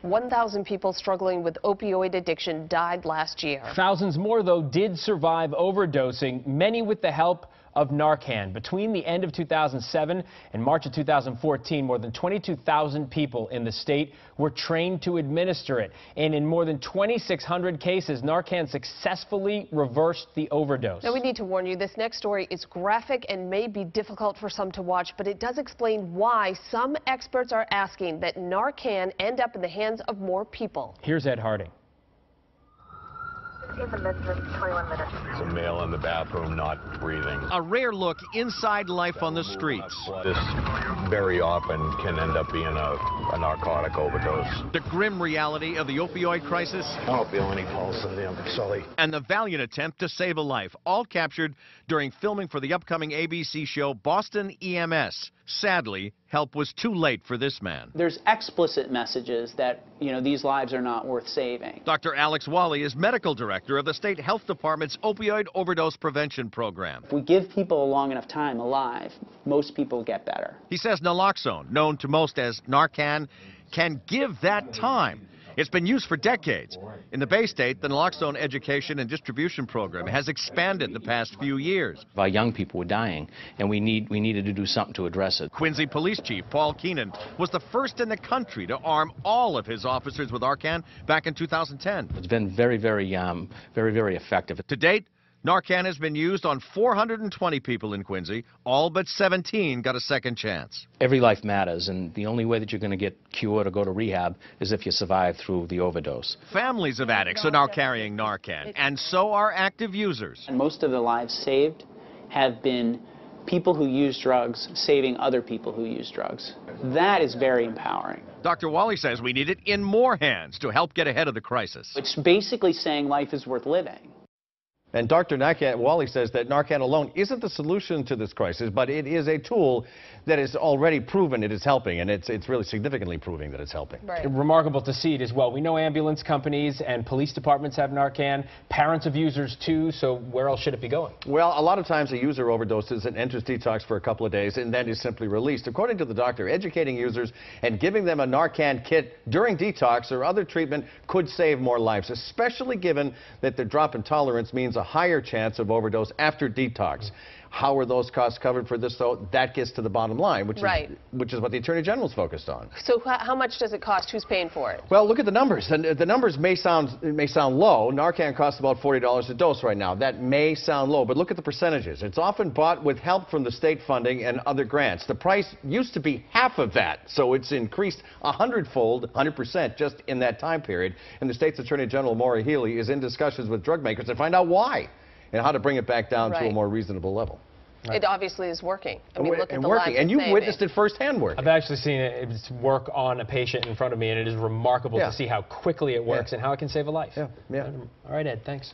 1,000 people struggling with opioid addiction died last year. Thousands more, though, did survive overdosing, many with the help of Narcan. Between the end of 2007 and March of 2014, more than 22,000 people in the state were trained to administer it. And in more than 2,600 cases, Narcan successfully reversed the overdose. Now, we need to warn you, this next story is graphic and may be difficult for some to watch, but it does explain why some experts are asking that Narcan end up in the hands of more people. Here's Ed Harding. In the midst 21 minutes. There's a male in the bathroom not breathing. A rare look inside life on the streets. This very often can end up being a narcotic overdose. The grim reality of the opioid crisis. I don't feel any pulse in them, Sully. And the valiant attempt to save a life, all captured during filming for the upcoming ABC show Boston EMS. Sadly, help was too late for this man. There's explicit messages that, these lives are not worth saving. Dr. Alex Wally is medical director of the state health department's opioid overdose prevention program. If we give people a long enough time alive, most people get better. He says naloxone, known to most as Narcan, can give that time. It's been used for decades. In the Bay State, the naloxone education and distribution program has expanded the past few years. Our young people were dying, and we needed to do something to address it. Quincy Police Chief Paul Keenan was the first in the country to arm all of his officers with Narcan back in 2010. It's been very effective. To date, Narcan has been used on 420 people in Quincy. All but 17 got a second chance. Every life matters, and the only way that you're going to get cured or go to rehab is if you survive through the overdose. Families of addicts are now carrying Narcan, and so are active users. And most of the lives saved have been people who use drugs saving other people who use drugs. That is very empowering. Dr. Wally says we need it in more hands to help get ahead of the crisis. It's basically saying life is worth living. And Dr. Wally says that Narcan alone isn't the solution to this crisis, but it is a tool that is already proven it is helping, and it's really significantly proving that it's helping. Right. Remarkable to see it as well. We know ambulance companies and police departments have Narcan, parents of users too, so where else should it be going? Well, a lot of times a user overdoses and enters detox for a couple of days and then is simply released. According to the doctor, educating users and giving them a Narcan kit during detox or other treatment could save more lives, especially given that the drop in tolerance means a higher chance of overdose after detox. How are those costs covered for this, though? That gets to the bottom line, which is what the Attorney General's focused on. So how much does it cost? Who's paying for it? Well, look at the numbers. And the numbers may sound low. Narcan costs about $40 a dose right now. That may sound low, but look at the percentages. It's often bought with help from the state funding and other grants. The price used to be half of that, so it's increased 100-fold, 100% just in that time period. And the state's Attorney General, Maura Healey, is in discussions with drug makers to find out why and how to bring it back down to a more reasonable level. It obviously is working. I mean, look at the working. And you saving. witnessed it firsthand working. I've actually seen it work on a patient in front of me, and it is remarkable to see how quickly it works and how it can save a life. Yeah. All right, Ed, thanks.